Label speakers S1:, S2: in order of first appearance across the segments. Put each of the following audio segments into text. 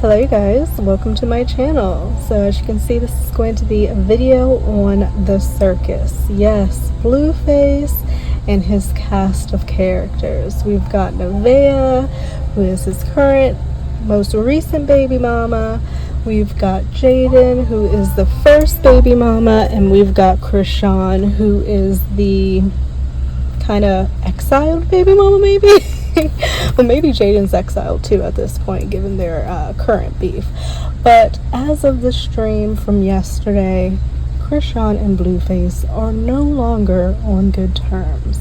S1: Hello you guys, welcome to my channel. So as you can see, this is going to be a video on the circus. Yes, Blueface and his cast of characters. We've got Nevaeh, who is his current, most recent baby mama. We've got Jaden, who is the first baby mama, and we've got Chrisean, who is the kind of exiled baby mama, maybe. Well, maybe Jaden's exiled too at this point, given their current beef. But as of the stream from yesterday, Chrisean and Blueface are no longer on good terms.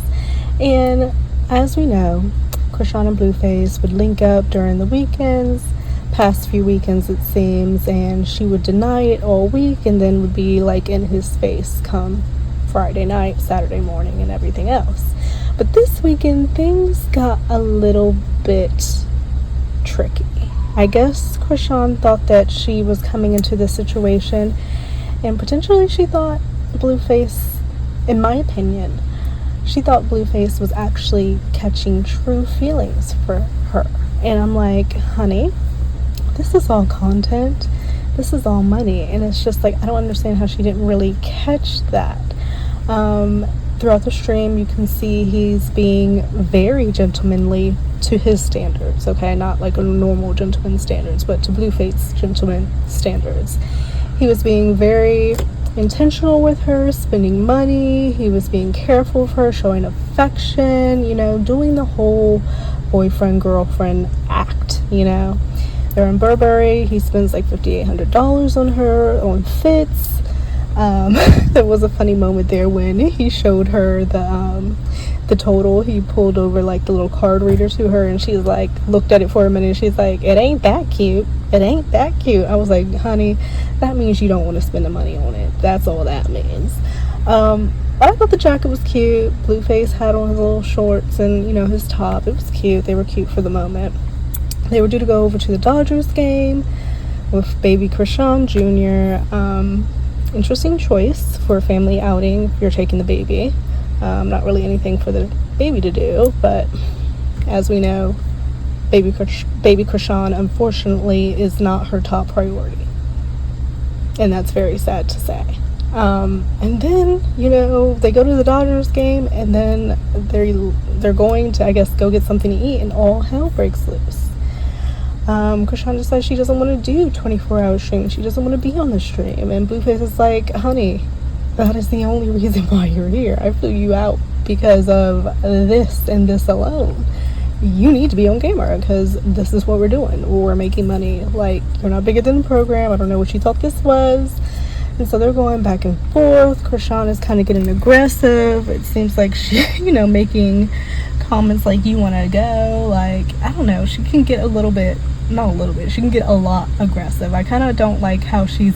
S1: And as we know, Chrisean and Blueface would link up during the weekends, past few weekends it seems, and she would deny it all week and then would be like in his face come Friday night, Saturday morning, and everything else. But this weekend, things got a little bit tricky. I guess Chrisean thought that she was coming into this situation, and potentially she thought Blueface, in my opinion, she thought Blueface was actually catching true feelings for her. And I'm like, honey, this is all content. This is all money. And it's just like, I don't understand how she didn't really catch that. Throughout the stream, you can see he's being very gentlemanly to his standards, okay? Not like a normal gentleman standards, but to Blueface gentleman standards. He was being very intentional with her, spending money. He was being careful of her, showing affection, doing the whole boyfriend-girlfriend act, They're in Burberry. He spends like $5,800 on her, on fits. There was a funny moment there when he showed her the total. He pulled over like the little card reader to her, and she's like, looked at it for a minute, and she's like, it ain't that cute. It ain't that cute. I was like, honey, that means you don't want to spend the money on it. That's all that means. I thought the jacket was cute. Blueface had on his little shorts and, his top. It was cute. They were cute for the moment. They were due to go over to the Dodgers game with baby Chrisean Jr. Interesting choice for a family outing if you're taking the baby. Not really anything for the baby to do, but as we know, baby Chrisean unfortunately is not her top priority, and that's very sad to say. And then they go to the Dodgers game, and then they're going to, I guess, go get something to eat, and all hell breaks loose. Chrisean decides she doesn't want to do 24-hour stream. She doesn't want to be on the stream. And Blueface is like, honey, that is the only reason why you're here. I flew you out because of this and this alone. You need to be on camera because this is what we're doing. We're making money. Like, you're not bigger than the program. I don't know what you thought this was. And so they're going back and forth. Chrisean is kind of getting aggressive. It seems like she, making comments like, you want to go. Like, I don't know. She can get she can get a lot aggressive. I kind of don't like how she's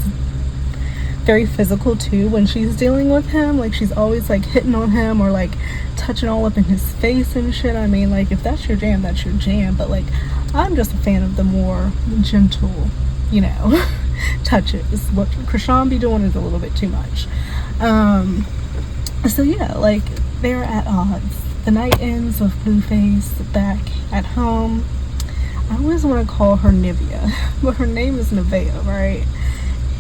S1: very physical too when she's dealing with him. Like, she's always like hitting on him or like touching all up in his face and shit. I mean, like, if that's your jam, that's your jam. But like, I'm just a fan of the more gentle, touches. What Chrisean be doing is a little bit too much. So yeah, like, they're at odds. The night ends with Blueface back at home. I always want to call her Nevaeh, but her name is Nevaeh, right?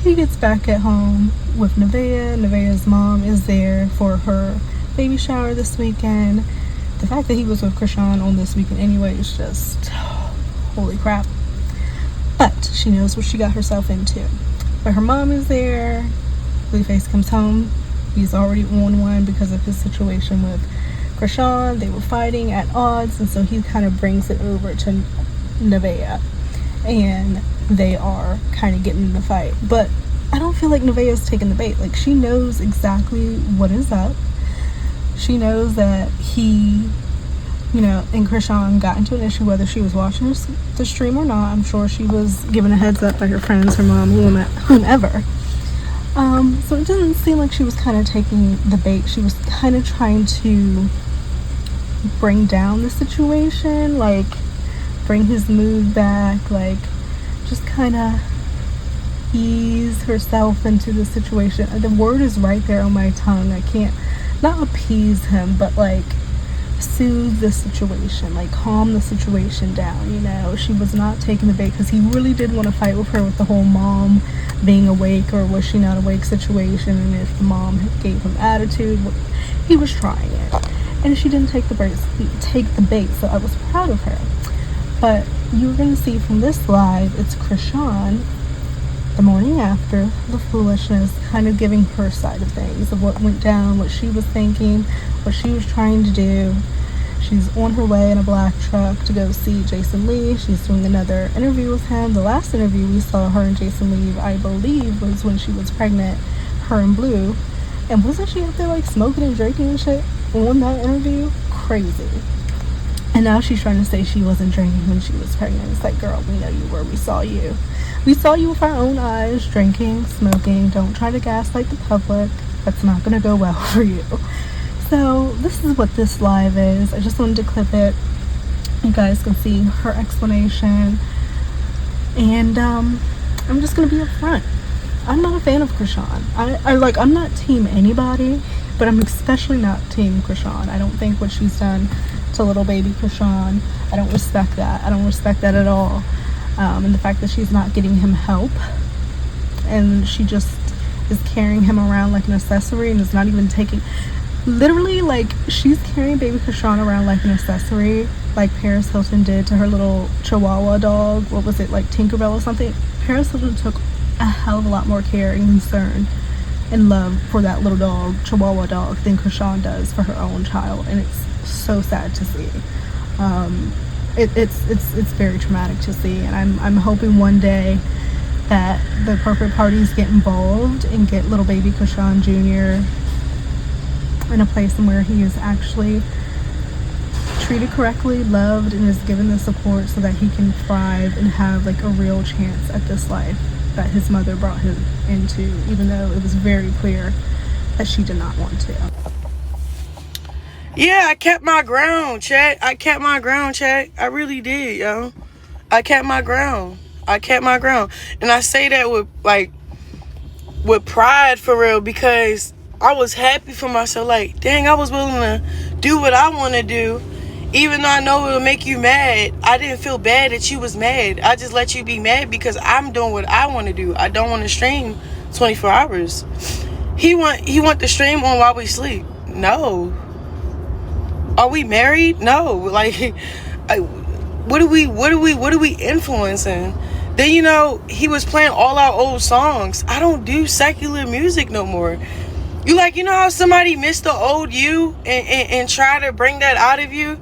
S1: He gets back at home with Nevaeh. Nevaeh's mom is there for her baby shower this weekend. The fact that he was with Chrisean on this weekend anyway is just, holy crap. But she knows what she got herself into. But her mom is there. Blueface comes home. He's already on one because of his situation with Chrisean. They were fighting at odds, and so he kind of brings it over to Nevaeh, and they are kind of getting in the fight. But I don't feel like Nevaeh's taking the bait. Like, she knows exactly what is up. She knows that he, and Chrisean got into an issue, whether she was watching the stream or not. I'm sure she was given a heads up by her friends, her mom, whomever. So it doesn't seem like she was kind of taking the bait. She was kind of trying to bring down the situation, like bring his mood back, like just kind of ease herself into the situation. The word is right there on my tongue. I can't, not appease him, but like soothe the situation, like calm the situation down. You know, she was not taking the bait, because he really did want to fight with her with the whole mom being awake or was she not awake situation, and if the mom gave him attitude, he was trying it, and she didn't take the bait. So I was proud of her. But you're going to see from this live, it's Chrisean, the morning after the foolishness, kind of giving her side of things, of what went down, what she was thinking, what she was trying to do. She's on her way in a black truck to go see Jason Lee. She's doing another interview with him. The last interview we saw her and Jason Lee, I believe, was when she was pregnant, her and Blue. And wasn't she up there like smoking and drinking and shit on that interview? Crazy. And now she's trying to say she wasn't drinking when she was pregnant. It's like, girl, we know you were. We saw you. We saw you with our own eyes, drinking, smoking. Don't try to gaslight the public. That's not going to go well for you. So this is what this live is. I just wanted to clip it. You guys can see her explanation. And I'm just going to be upfront. I'm not a fan of Chrisean. I'm not team anybody, but I'm especially not team Chrisean. I don't think what she's done to little baby Chrisean, I don't respect that. I don't respect that at all. And the fact that she's not getting him help, and she just is carrying him around like an accessory and is not even taking, literally, like, she's carrying baby Chrisean around like an accessory, like Paris Hilton did to her little Chihuahua dog. What was it, like Tinkerbell or something? Paris Hilton took a hell of a lot more care and concern and love for that little dog, Chihuahua dog, than Chrisean does for her own child, and it's so sad to see. It's very traumatic to see, and I'm hoping one day that the appropriate parties get involved and get little baby Chrisean Jr. in a place where he is actually treated correctly, loved, and is given the support so that he can thrive and have like a real chance at this life that his mother brought him into, even though it was very clear that she did not want to.
S2: Yeah, I kept my ground, chat. I really did, yo. I kept my ground. And I say that with pride, for real, because I was happy for myself. Like, dang, I was willing to do what I want to do. Even though I know it'll make you mad, I didn't feel bad that you was mad. I just let you be mad because I'm doing what I want to do. I don't want to stream 24 hours. He want to stream on while we sleep. No. Are we married? No. Like, what are we influencing? Then, you know, he was playing all our old songs. I don't do secular music no more. You know how somebody missed the old you and try to bring that out of you,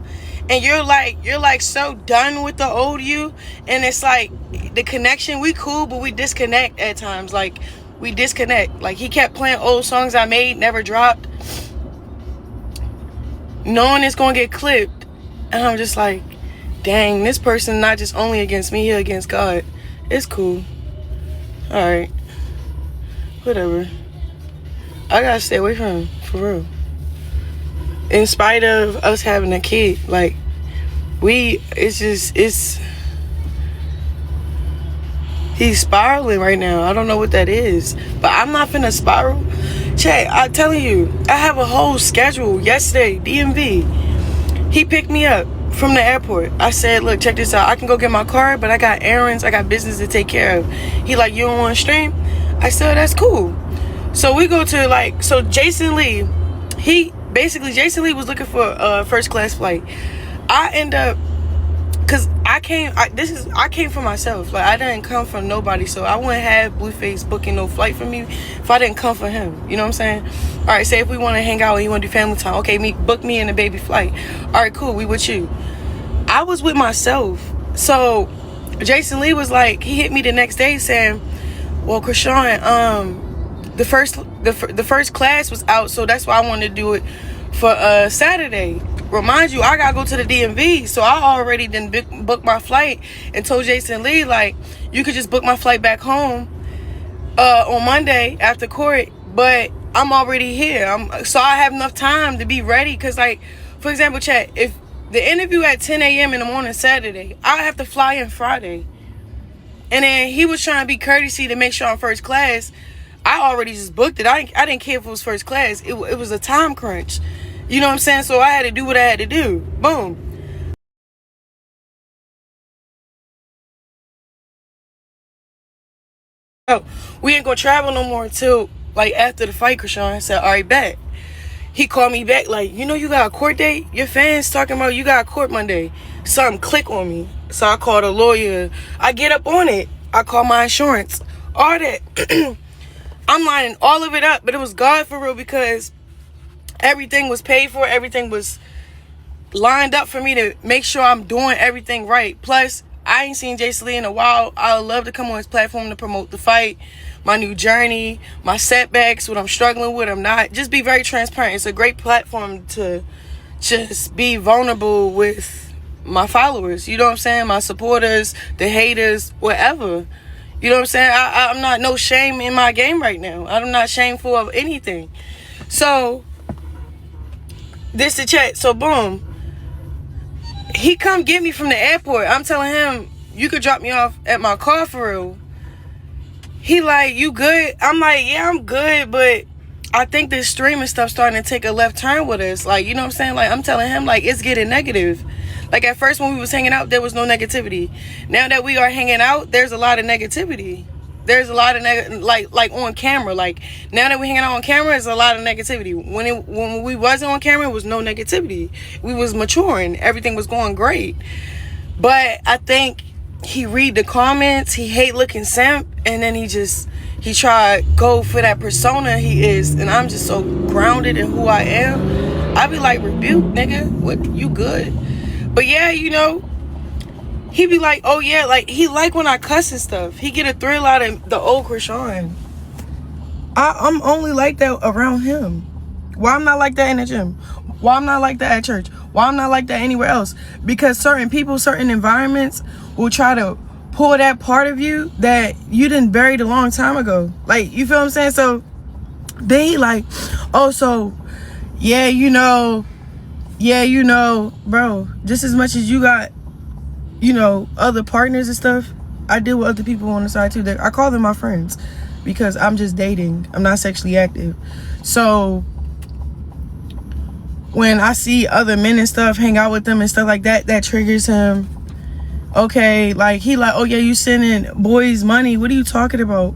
S2: and you're like so done with the old you, and it's like the connection, we cool, but we disconnect at times. Like, we disconnect. Like, he kept playing old songs I made, never dropped, knowing it's gonna get clipped, and I'm just like, dang, this person not just only against me, he against God. It's cool. Alright, whatever. I gotta stay away from him, for real. In spite of us having a kid, like, he's spiraling right now. I don't know what that is, but I'm not finna spiral. Chat, I'm telling you, I have a whole schedule. Yesterday, DMV, he picked me up from the airport. I said, look, check this out. I can go get my car, but I got errands, I got business to take care of. He like, you don't want to stream? I said, that's cool. So we go to, so Jason Lee, Jason Lee was looking for a first class flight. I end up, cause I came for myself. Like, I didn't come from nobody, so I wouldn't have Blueface booking no flight for me if I didn't come for him. You know what I'm saying? All right, say if we want to hang out and you want to do family time, okay, book me and the baby flight. All right, cool, we with you. I was with myself. So Jason Lee was like, he hit me the next day saying, well, Chrisean, the first class was out, so that's why I wanted to do it for Saturday. Remind you, I gotta go to the DMV, so I already didn't book my flight and told Jason Lee, like, you could just book my flight back home on Monday after court, but I'm already here. So I have enough time to be ready, because, like, for example, chat, if the interview at 10 a.m. in the morning Saturday, I have to fly in Friday. And then he was trying to be courtesy to make sure I'm first class. I already just booked it. I didn't care if it was first class. It was a time crunch. You know what I'm saying? So I had to do what I had to do. Boom. Oh, we ain't gonna travel no more until like after the fight. Chrisean said, all right, bet. He called me back like, you know, you got a court date? Your fans talking about you got a court Monday. Something click on me. So I called a lawyer. I get up on it. I call my insurance. All that. I'm lining all of it up, but it was God for real, because everything was paid for. Everything was lined up for me to make sure I'm doing everything right. Plus, I ain't seen Jason Lee in a while. I would love to come on his platform to promote the fight, my new journey, my setbacks, what I'm struggling with, I'm not. Just be very transparent. It's a great platform to just be vulnerable with my followers. You know what I'm saying? My supporters, the haters, whatever. You know what I'm saying? I'm not no shame in my game right now. I'm not shameful of anything. So, this the chat. So, boom. He come get me from the airport. I'm telling him, you could drop me off at my car for real. He like, you good? I'm like, yeah, I'm good, but I think this streaming stuff starting to take a left turn with us. Like, you know what I'm saying? Like, I'm telling him, like, it's getting negative. Like, at first when we was hanging out, there was no negativity. Now that we are hanging out, there's a lot of negativity. There's a lot of like on camera. Like, now that we hanging out on camera, there's a lot of negativity. When we wasn't on camera, it was no negativity. We was maturing. Everything was going great. But I think he read the comments. He hate looking simp, and then he tried go for that persona he is. And I'm just so grounded in who I am. I be like, rebuke, nigga. What, you good? But yeah, you know, he be like, oh yeah, like, he like when I cuss and stuff. He get a thrill out of the old Chrisean. I'm only like that around him. Why I'm not like that in the gym? Why I'm not like that at church? Why I'm not like that anywhere else? Because certain people, certain environments will try to pull that part of you that you didn't buried a long time ago. Like, you feel what I'm saying? So then he like, oh, so yeah, you know, bro, just as much as you got, you know, other partners and stuff, I deal with other people on the side too. I call them my friends because I'm just dating. I'm not sexually active. So when I see other men and stuff, hang out with them and stuff like that, that triggers him. Okay, like, he like, oh yeah, you sending boys money. What are you talking about?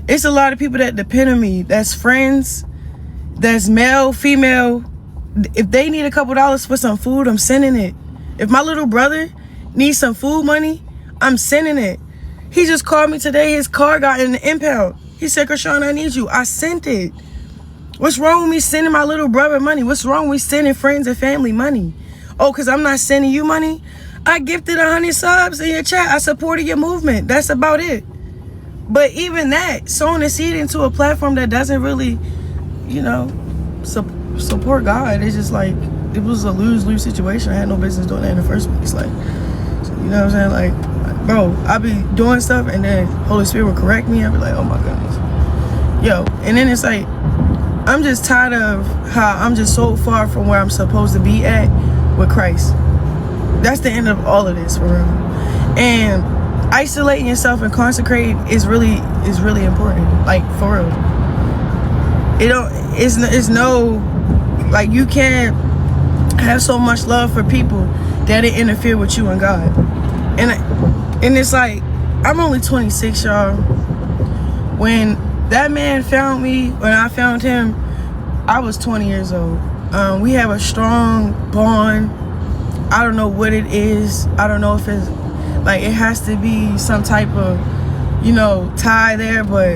S2: It's a lot of people that depend on me. That's friends. That's male, female. If they need a couple dollars for some food, I'm sending it. If my little brother needs some food money, I'm sending it. He just called me today. His car got in the impound. He said, Chrisean, I need you. I sent it. What's wrong with me sending my little brother money? What's wrong with sending friends and family money? Oh, because I'm not sending you money? I gifted 100 subs in your chat. I supported your movement. That's about it. But even that, sowing a seed into a platform that doesn't really, you know, support God, it's just like, it was a lose-lose situation. I had no business doing that in the first place. Like, you know what I'm saying? Like, bro, I be doing stuff and then Holy Spirit will correct me. I be like, oh my goodness. Yo, and then it's like, I'm just tired of how I'm just so far from where I'm supposed to be at with Christ. That's the end of all of this, for real. And isolating yourself and consecrating is really important. Like, for real. It's no, like, you can't have so much love for people that it interfere with you and God. And it's like, I'm only 26, y'all. When that man found me, when I found him, I was 20 years old. We have a strong bond. I don't know what it is. I don't know if it's like, it has to be some type of, you know, tie there, but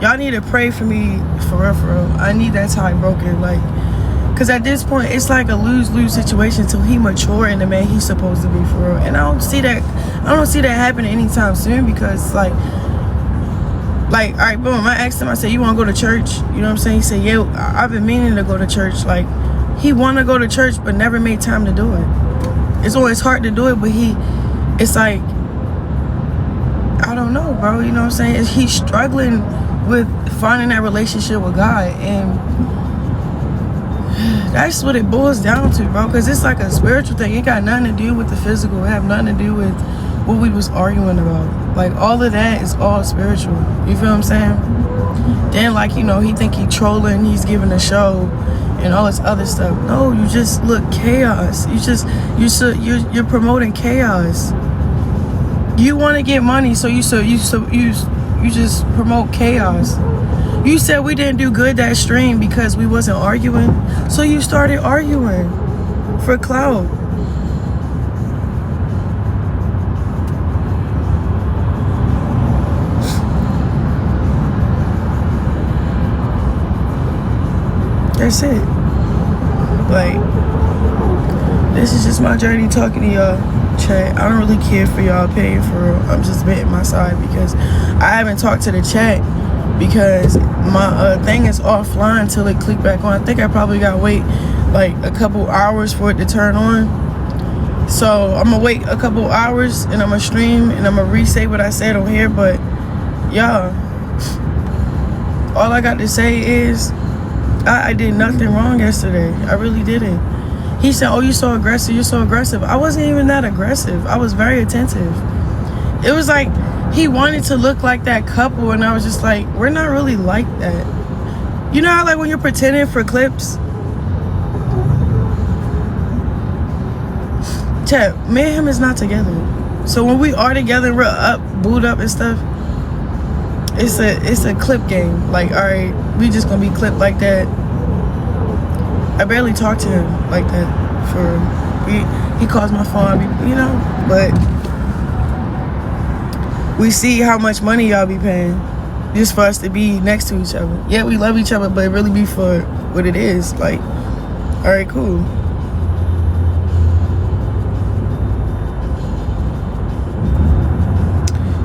S2: y'all need to pray for me, for real. I need that tie broken, like, because at this point, it's like a lose-lose situation until he mature in the man he's supposed to be, for real. And I don't see that happening anytime soon, because like, all right, boom, I asked him, I said, you want to go to church? You know what I'm saying? He said, yeah, I've been meaning to go to church. Like, he want to go to church, but never made time to do it. It's always hard to do it, but it's like, I don't know, bro. You know what I'm saying? He's struggling with finding that relationship with God. And that's what it boils down to, bro. Because it's like a spiritual thing. It got nothing to do with the physical. It have nothing to do with what we was arguing about. Like, all of that is all spiritual. You feel what I'm saying? Then, like, you know, he think he trolling. He's giving a show. and all this other stuff. No, you just look chaos. You're promoting chaos. You want to get money, so you just promote chaos. You said we didn't do good that stream because we wasn't arguing, so you started arguing for clout. That's it. Like, this is just my journey talking to y'all. Chat, I don't really care for y'all opinion for real. I'm just betting my side because I haven't talked to the chat because my thing is offline till it click back on. I think I probably gotta wait like a couple hours for it to turn on. So I'm gonna wait a couple hours and I'm gonna stream and I'm gonna re-say what I said on here. But y'all, all I got to say is I did nothing wrong yesterday. I really didn't. He said, oh, you're so aggressive, you're so aggressive. I wasn't even that aggressive. I was very attentive. It was like he wanted to look like that couple, and I was just like, we're not really like that. You know how like when you're pretending for clips? Chat, me and him is not together. So when we are together, we're up, booed up and stuff, it's a clip game. Like, all right, we just gonna be clipped like that. I barely talk to him like that. He calls my phone, you know, but we see how much money y'all be paying just for us to be next to each other. Yeah, we love each other, but it really be for what it is. Like, all right, cool.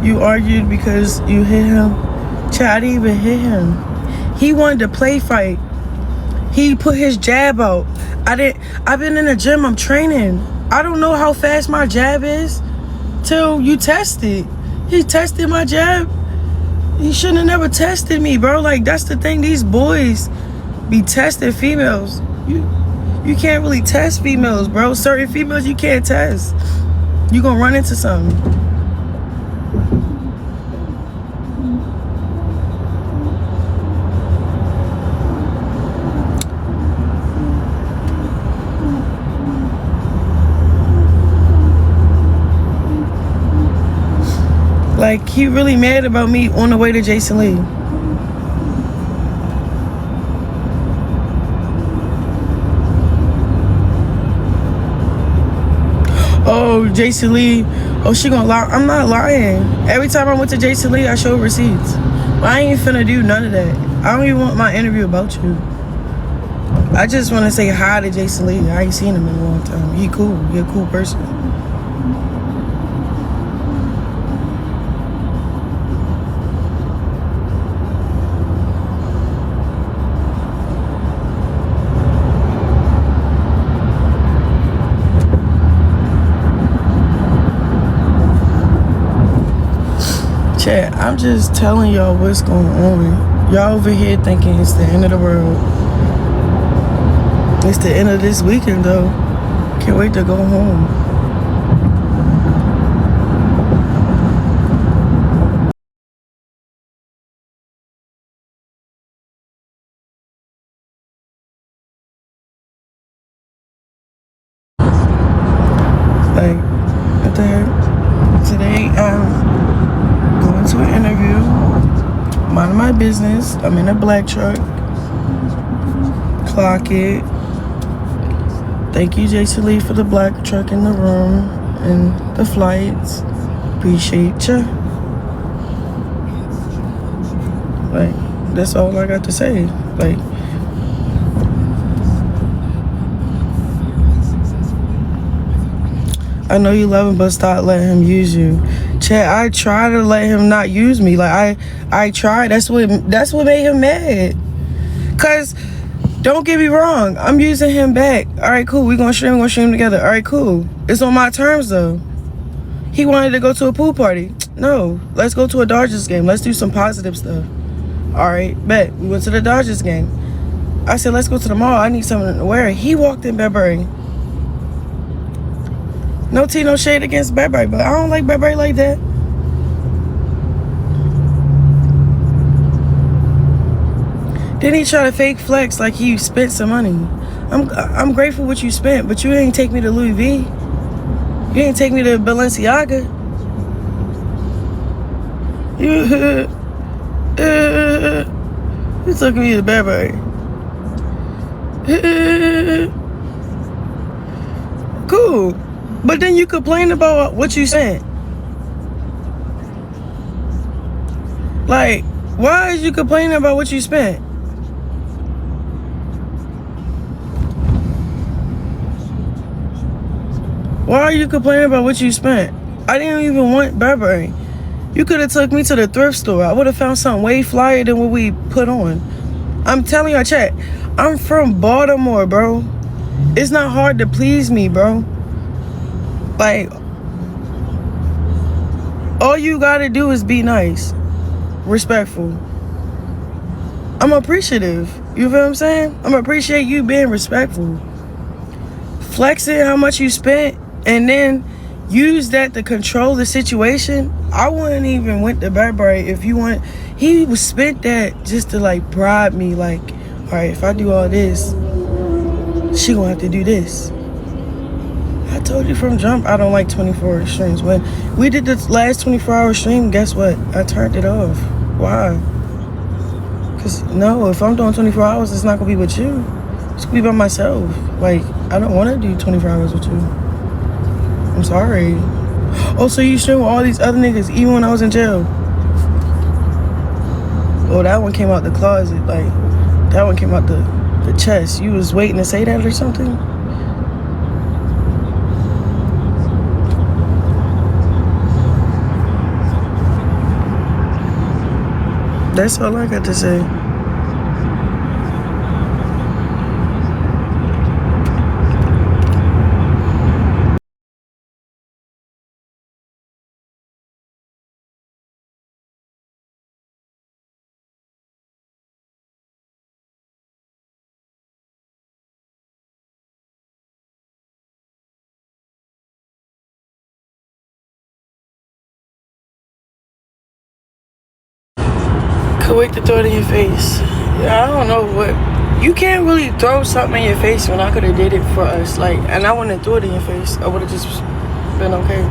S2: You argued because you hit him. Child, I didn't even hit him. He wanted to play fight. He put his jab out. I've been in the gym, I'm training. I don't know how fast my jab is till you test it. He tested my jab. He shouldn't have never tested me, bro. Like, that's the thing. These boys be testing females. You can't really test females, bro. Certain females you can't test. You gonna run into something. Like, he really mad about me on the way to Jason Lee. Oh, Jason Lee. Oh, she gonna lie. I'm not lying. Every time I went to Jason Lee, I showed receipts. But I ain't finna do none of that. I don't even want my interview about you. I just want to say hi to Jason Lee. I ain't seen him in a long time. He cool. He a cool person. Chat, I'm just telling y'all what's going on. Y'all over here thinking it's the end of the world. It's the end of this weekend, though. Can't wait to go home. Like, what the heck? Today, going to an interview. Minding my business. I'm in a black truck. Clock it. Thank you, Jason Lee, for the black truck in the room and the flights. Appreciate ya. Like, that's all I got to say. Like, I know you love him, but stop letting him use you. Chad, I try to let him not use me. Like, I tried. That's what made him mad. Cause don't get me wrong, I'm using him back. All right, cool. We're gonna stream together. All right, cool. It's on my terms though. He wanted to go to a pool party. No, let's go to a Dodgers game. Let's do some positive stuff. All right, bet. We went to the Dodgers game. I said, let's go to the mall. I need something to wear. He walked in Burberry. No tea, no shade against Burberry, but I don't like Burberry like that. Then he try to fake flex like he spent some money. I'm grateful what you spent, but you ain't take me to Louis V. You ain't take me to Balenciaga. You took me to Burberry. Cool. But then you complain about what you spent. Like, why is you complaining about what you spent? Why are you complaining about what you spent? I didn't even want Burberry. You could have took me to the thrift store. I would have found something way flyer than what we put on. I'm telling you, chat, I'm from Baltimore, bro. It's not hard to please me, bro. Like, all you gotta do is be nice, respectful. I'm appreciative. You feel what I'm saying? I'm appreciate you being respectful. Flexing how much you spent and then use that to control the situation. I wouldn't even went to Burberry if you want. He was spent that just to like bribe me. Like, all right, if I do all this, she gonna have to do this. I told you from jump I don't like 24-hour streams. When we did the last 24-hour stream, guess what? I turned it off. Why? Because no, if I'm doing 24 hours, it's not gonna be with you. It's gonna be by myself. Like, I don't want to do 24 hours with you. I'm sorry. Oh, so you stream with all these other niggas even when I was in jail? Well, that one came out the closet. Like, that one came out the chest. You was waiting to say that or something? That's all I got to say. Could wait to throw it in your face. Yeah, I don't know what. You can't really throw something in your face when I could have did it for us. Like, and I wouldn't throw it in your face. I would have just been okay.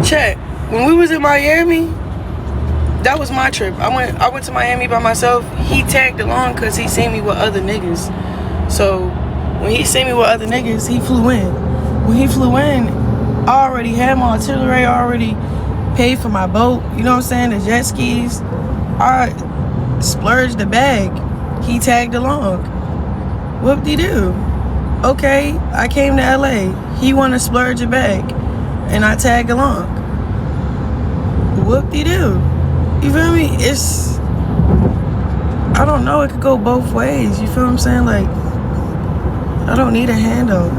S2: Check. When we was in Miami, that was my trip. I went to Miami by myself. He tagged along because he seen me with other niggas. So when he seen me with other niggas, he flew in. When he flew in, I already had my artillery. I already paid for my boat, you know what I'm saying, the jet skis. I splurged the bag. He tagged along. Whoop-de-doo. Okay, I came to LA. He wanted to splurge a bag, and I tagged along. Whoop-de-doo. You feel me? It's, I don't know, it could go both ways. You feel what I'm saying? Like, I don't need a handout.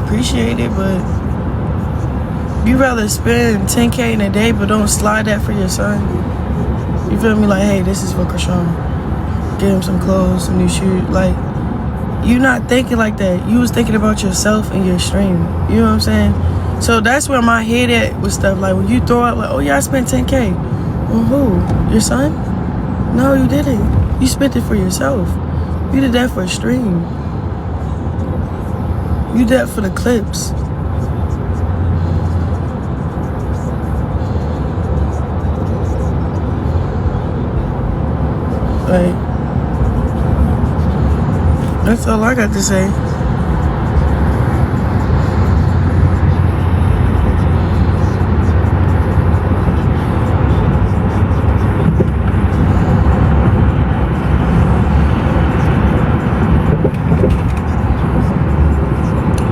S2: Appreciate it, but you rather spend 10K in a day, but don't slide that for your son. You feel me? Like, hey, this is for Chrisean. Get him some clothes, some new shoes. Like, you not thinking like that. You was thinking about yourself and your stream. You know what I'm saying? So that's where my head at with stuff. Like, when you throw out, like, oh yeah, I spent 10K. On who? Your son? No, you didn't. You spent it for yourself. You did that for a stream. You did that for the clips. Like, that's all I got to say.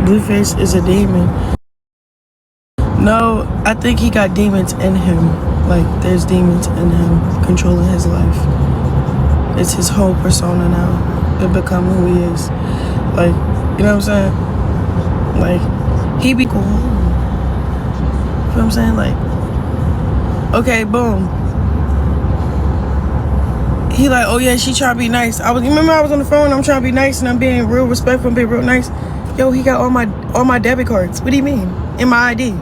S2: Blueface is a demon. No, I think he got demons in him. Like, there's demons in him controlling his life. It's his whole persona now. It become who he is. Like, you know what I'm saying? Like, he be cool. You know what I'm saying? Like, okay, boom. He like, oh yeah, she trying to be nice. Remember I was on the phone, I'm trying to be nice and I'm being real respectful and being real nice. Yo, he got all my debit cards. What do you mean? In my ID.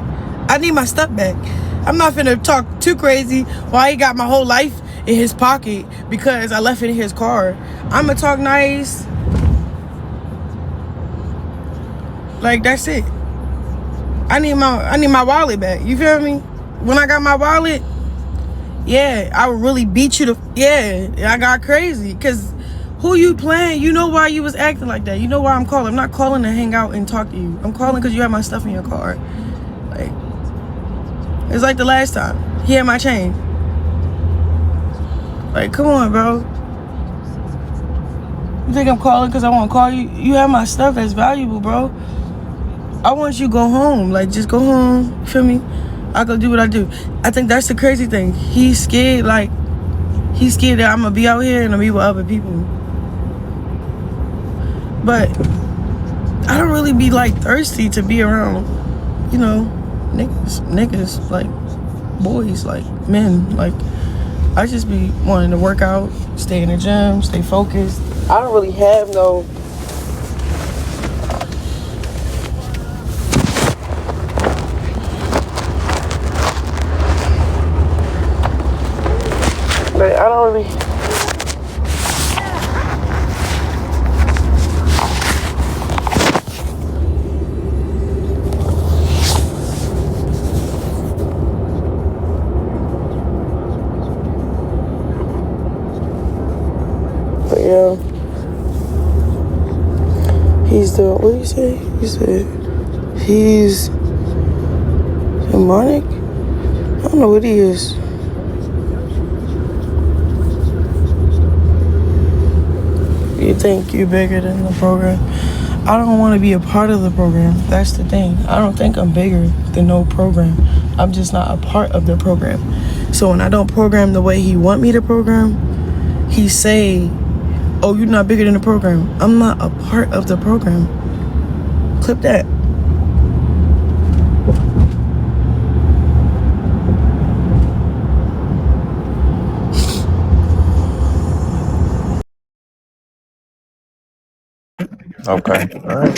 S2: I need my stuff back. I'm not finna talk too crazy while he got my whole life in his pocket because I left it in his car. I'ma talk nice. Like, that's it. I need my wallet back. You feel me? When I got my wallet, yeah, I would really beat you to, yeah, I got crazy. Because who you playing? You know why you was acting like that. You know why I'm calling. I'm not calling to hang out and talk to you. I'm calling because you have my stuff in your car. Like, it's like the last time. He had my chain. Like, come on, bro. You think I'm calling because I want to call you? You have my stuff that's valuable, bro. I want you to go home. Like, just go home. You feel me? I go do what I do. I think that's the crazy thing. He's scared, like, he's scared that I'm going to be out here and I'm be with other people. But I don't really be, like, thirsty to be around, you know, niggas, like, boys, like, men. Like, I just be wanting to work out, stay in the gym, stay focused. I don't really have no... But I don't really... But yeah, he's the, what did he say? He said he's demonic? I don't know what he is. You think you're bigger than the program? I don't want to be a part of the program. That's the thing. I don't think I'm bigger than no program. I'm just not a part of the program. So when I don't program the way he want me to program, he say, oh, you're not bigger than the program. I'm not a part of the program. Clip that.
S3: Okay. All right.